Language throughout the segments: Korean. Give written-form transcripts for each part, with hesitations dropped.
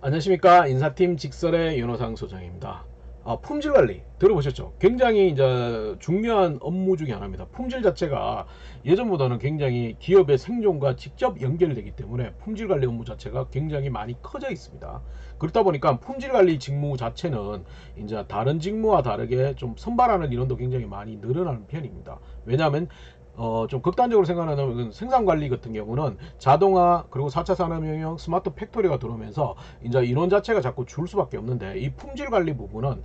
안녕하십니까. 인사팀 직설의 윤호상 소장입니다. 품질 관리 들어보셨죠? 굉장히 이제 중요한 업무 중에 하나입니다. 품질 자체가 예전보다는 굉장히 기업의 생존과 직접 연결되기 때문에 품질 관리 업무 자체가 굉장히 많이 커져 있습니다. 그렇다 보니까 품질 관리 직무 자체는 이제 다른 직무와 다르게 좀 선발하는 인원도 굉장히 많이 늘어나는 편입니다. 왜냐하면 좀 극단적으로 생각하면 생산 관리 같은 경우는 자동화 그리고 4차 산업혁명 스마트 팩토리가 들어오면서 이제 인원 자체가 자꾸 줄 수밖에 없는데, 이 품질 관리 부분은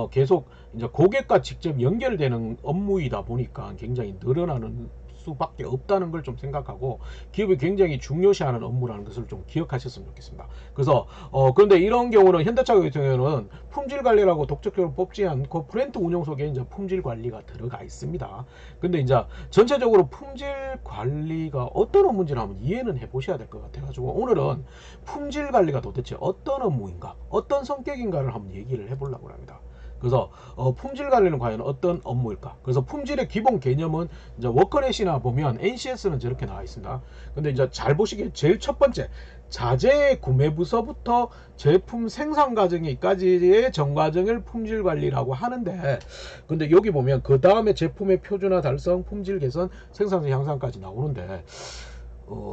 계속 이제 고객과 직접 연결되는 업무이다 보니까 굉장히 늘어나는 수밖에 없다는 걸 좀 생각하고, 기업이 굉장히 중요시하는 업무라는 것을 좀 기억하셨으면 좋겠습니다. 그래서 그런데 이런 경우는 현대차 같은 경우는 품질 관리라고 독특적으로 뽑지 않고 플랜트 운영 속에 이제 품질 관리가 들어가 있습니다. 근데 이제 전체적으로 품질 관리가 어떤 업무인지를 한번 이해는 해 보셔야 될 것 같아가지고, 오늘은 품질 관리가 도대체 어떤 업무인가, 어떤 성격인가를 한번 얘기를 해보려고 합니다. 그래서 품질 관리는 과연 어떤 업무일까? 그래서 품질의 기본 개념은 이제 워커넷이나 보면 NCS는 저렇게 나와 있습니다. 근데 이제 잘 보시기에 제일 첫 번째, 자재 구매부서부터 제품 생산 과정까지의 전 과정을 품질 관리라고 하는데, 근데 여기 보면 그 다음에 제품의 표준화 달성, 품질 개선, 생산성 향상까지 나오는데,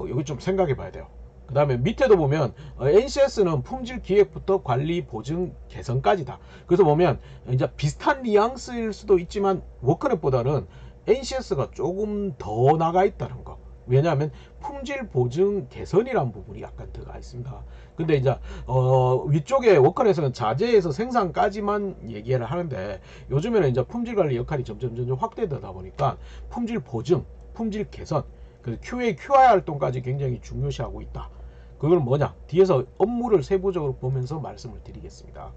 여기 좀 생각해 봐야 돼요. 그 다음에 밑에도 보면 NCS는 품질 기획부터 관리, 보증, 개선까지다. 그래서 보면 이제 비슷한 뉘앙스일 수도 있지만 워커넷보다는 NCS가 조금 더 나가 있다는 거. 왜냐하면 품질 보증 개선이라는 부분이 약간 들어가 있습니다. 근데 이제 위쪽에 워커넷에서는 자재에서 생산까지만 얘기를 하는데, 요즘에는 이제 품질 관리 역할이 점점 확대되다 보니까 품질 보증, 품질 개선, 그 QA, QI 활동까지 굉장히 중요시하고 있다. 그건 뭐냐? 뒤에서 업무를 세부적으로 보면서 말씀을 드리겠습니다.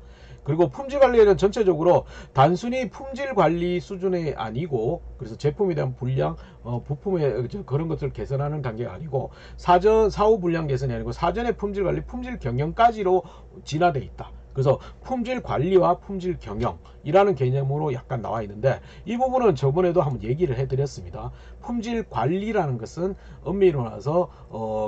그리고 품질 관리는 전체적으로 단순히 품질 관리 수준이 아니고, 그래서 제품에 대한 불량, 부품의 그런 것들을 개선하는 단계가 아니고, 사후 불량 개선이 아니고 사전의 품질 관리, 품질 경영까지로 진화되어 있다. 그래서 품질 관리와 품질 경영이라는 개념으로 약간 나와 있는데, 이 부분은 저번에도 한번 얘기를 해드렸습니다. 품질 관리라는 것은 엄밀히 나서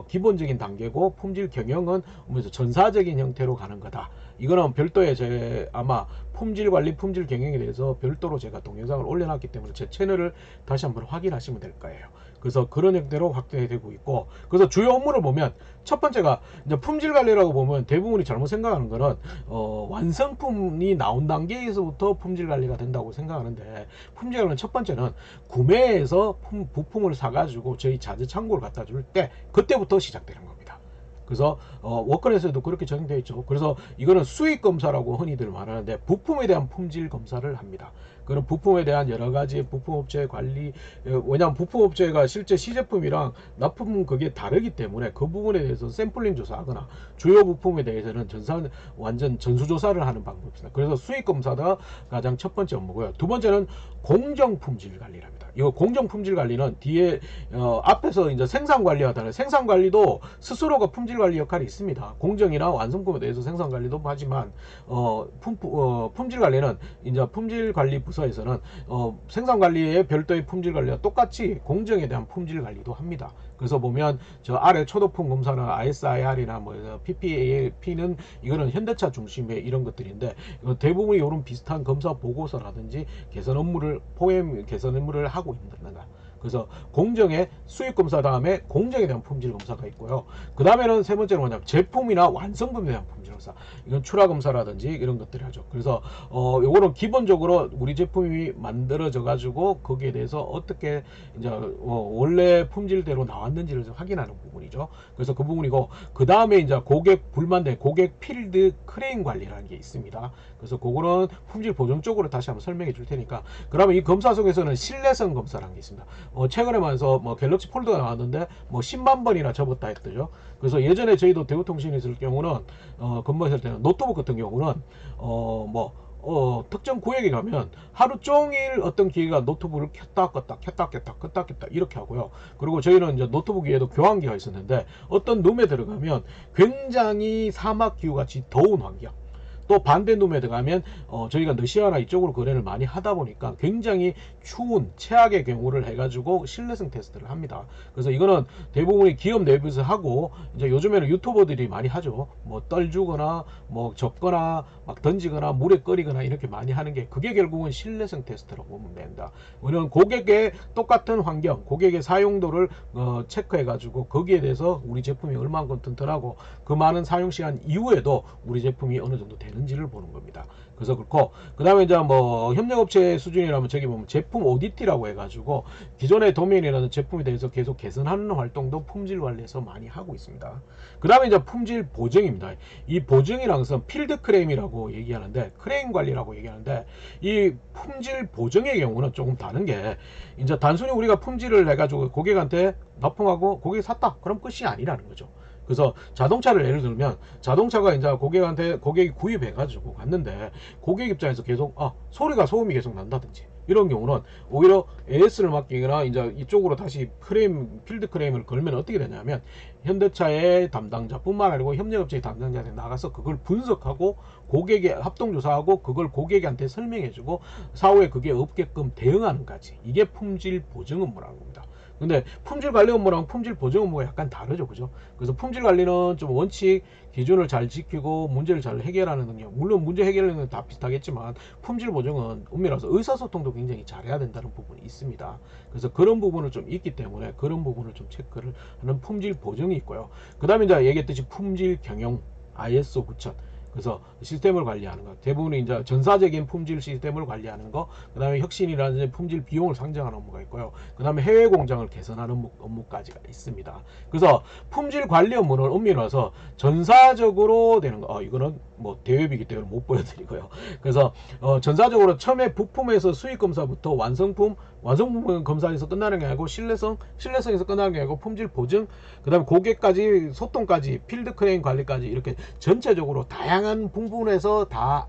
기본적인 단계고, 품질 경영은 전사적인 형태로 가는 거다. 이거는 별도의 아마 품질 관리, 품질 경영에 대해서 별도로 제가 동영상을 올려놨기 때문에 제 채널을 다시 한번 확인하시면 될 거예요. 그래서 그런 형태로 확대되고 있고, 그래서 주요 업무를 보면 첫 번째가 이제 품질 관리라고 보면 대부분이 잘못 생각하는 거는 완성품이 나온 단계에서부터 품질 관리가 된다고 생각하는데, 품질 관리는 첫 번째는 구매해서 부품을 사가지고 저희 자재 창고를 갖다 줄 때 그때부터 시작되는 겁니다. 그래서 워커넷에도 그렇게 적용되어 있죠. 그래서 이거는 수익 검사라고 흔히들 말하는데, 부품에 대한 품질 검사를 합니다. 그런 부품에 대한 여러 가지 부품업체 관리, 왜냐하면 부품업체가 실제 시제품이랑 납품 그게 다르기 때문에 그 부분에 대해서 샘플링 조사하거나 주요 부품에 대해서는 완전 전수조사를 하는 방법입니다. 그래서 수익 검사가 가장 첫 번째 업무고요. 두 번째는 공정 품질 관리랍니다. 이거 공정 품질 관리는 뒤에 앞에서 이제 생산 관리와 다른, 생산 관리도 스스로가 품질 관리 역할이 있습니다. 공정이나 완성품에 대해서 생산 관리도 하지만 품질 관리는 이제 품질 관리 부서에서는 생산 관리의 별도의 품질 관리와 똑같이 공정에 대한 품질 관리도 합니다. 그래서 보면 저 아래 초도품 검사나 ISIR이나 뭐 PPAP는 이거는 현대차 중심의 이런 것들인데, 대부분이 이런 비슷한 검사 보고서라든지 개선 업무를 개선 업무를 하고 있는다. 그래서 공정의 수익 검사 다음에 공정에 대한 품질 검사가 있고요. 그 다음에는 세 번째는 뭐냐면 제품이나 완성품에 대한 품질 검사. 이건 출하 검사라든지 이런 것들을 하죠. 그래서 요거는 기본적으로 우리 제품이 만들어져 가지고 거기에 대해서 어떻게 이제 원래 품질대로 나왔는지를 확인하는 부분이죠. 그래서 그 부분이고, 그 다음에 이제 고객 불만대 고객 필드 클레임 관리라는 게 있습니다. 그래서 그거는 품질 보증 쪽으로 다시 한번 설명해 줄 테니까. 그러면 이 검사 속에서는 신뢰성 검사라는 게 있습니다. 최근에 말해서 뭐 갤럭시 폴더가 나왔는데 뭐 10만 번이나 접었다 했더죠. 그래서 예전에 저희도 대우통신에 있을 경우는 근무했을 때는 노트북 같은 경우는 특정 구역에 가면 하루 종일 어떤 기계가 노트북을 켰다 껐다 이렇게 하고요. 그리고 저희는 이제 노트북 위에도 교환기가 있었는데, 어떤 룸에 들어가면 굉장히 사막 기후 같이 더운 환경, 또 반대 놈에 들어가면 저희가 러시아나 이쪽으로 거래를 많이 하다 보니까 굉장히 추운 최악의 경우를 해가지고 신뢰성 테스트를 합니다. 그래서 이거는 대부분이 기업 내부에서 하고, 이제 요즘에는 유튜버들이 많이 하죠. 뭐 떨주거나 뭐 접거나 막 던지거나 물에 끓이거나 이렇게 많이 하는 게, 그게 결국은 신뢰성 테스트라고 보면 됩니다. 우리는 고객의 똑같은 환경, 고객의 사용도를 체크해 가지고 거기에 대해서 우리 제품이 얼마만큼 튼튼하고 그 많은 사용 시간 이후에도 우리 제품이 어느 정도 되는지를 보는 겁니다. 그래서 그렇고, 그 다음에 이제 뭐 협력업체 수준이라면 저기 보면 제품 오디티라고 해가지고 기존의 도메인이라는 제품에 대해서 계속 개선하는 활동도 품질 관리에서 많이 하고 있습니다. 그 다음에 이제 품질 보증입니다. 이 보증이라는 것은 필드 크레임이라고 얘기하는데, 크레임 관리라고 얘기하는데, 이 품질 보증의 경우는 조금 다른 게, 이제 단순히 우리가 품질을 해가지고 고객한테 납품하고 고객이 샀다 그럼 끝이 아니라는 거죠. 그래서 자동차를 예를 들면, 자동차가 이제 고객이 구입해 가지고 갔는데 고객 입장에서 계속 소음이 계속 난다든지 이런 경우는 오히려 AS를 맡기거나 이제 이쪽으로 다시 필드 크레임을 걸면 어떻게 되냐면, 현대차의 담당자뿐만 아니고 협력업체의 담당자들이 나가서 그걸 분석하고 고객에 합동조사하고 그걸 고객한테 설명해주고 사후에 그게 없게끔 대응하는 까지, 이게 품질 보증 업무라는 겁니다. 근데 품질 관리 업무랑 품질 보증 업무가 약간 다르죠, 그죠? 그래서 품질 관리는 좀 원칙 기준을 잘 지키고 문제를 잘 해결하는 능력, 물론 문제 해결하는 다 비슷하겠지만 품질 보증은 엄밀해서 의사소통도 굉장히 잘해야 된다는 부분이 있습니다. 그래서 그런 부분을 좀 있기 때문에 그런 부분을 좀 체크를 하는 품질 보증이 있고요. 그 다음에 이제 얘기했듯이 품질 경영 ISO 9000, 그래서 시스템을 관리하는 것, 대부분이 이제 전사적인 품질 시스템을 관리하는 거, 그 다음에 혁신이라는 품질 비용을 상정하는 업무가 있고요. 그 다음에 해외 공장을 개선하는 업무까지가 있습니다. 그래서 품질 관리 업무는 엄밀해서 전사적으로 되는 거, 이거는 뭐 대회비기 때문에 못 보여드리고요. 그래서 전사적으로 처음에 부품에서 수익 검사부터 완성품 검사에서 끝나는 게 아니고 신뢰성에서 끝나는 게 아니고 품질 보증, 그 다음에 고객까지 소통까지 필드 크레임 관리까지 이렇게 전체적으로 다양한 부분에서 다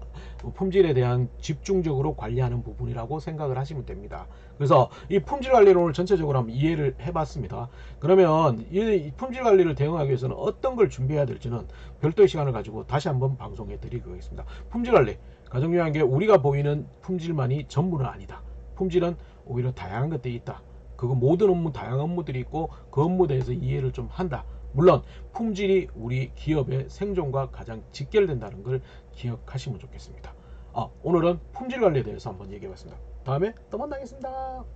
품질에 대한 집중적으로 관리하는 부분이라고 생각을 하시면 됩니다. 그래서 이 품질 관리를 오늘 전체적으로 한번 이해를 해봤습니다. 그러면 이 품질 관리를 대응하기 위해서는 어떤 걸 준비해야 될지는 별도의 시간을 가지고 다시 한번 방송해 드리겠습니다. 품질 관리, 가장 중요한 게 우리가 보이는 품질만이 전부는 아니다. 품질은 오히려 다양한 것들이 있다. 그거 모든 업무, 다양한 업무들이 있고 그 업무에 대해서 이해를 좀 한다. 물론 품질이 우리 기업의 생존과 가장 직결된다는 걸 기억하시면 좋겠습니다. 오늘은 품질 관리에 대해서 한번 얘기해 봤습니다. 다음에 또 만나겠습니다.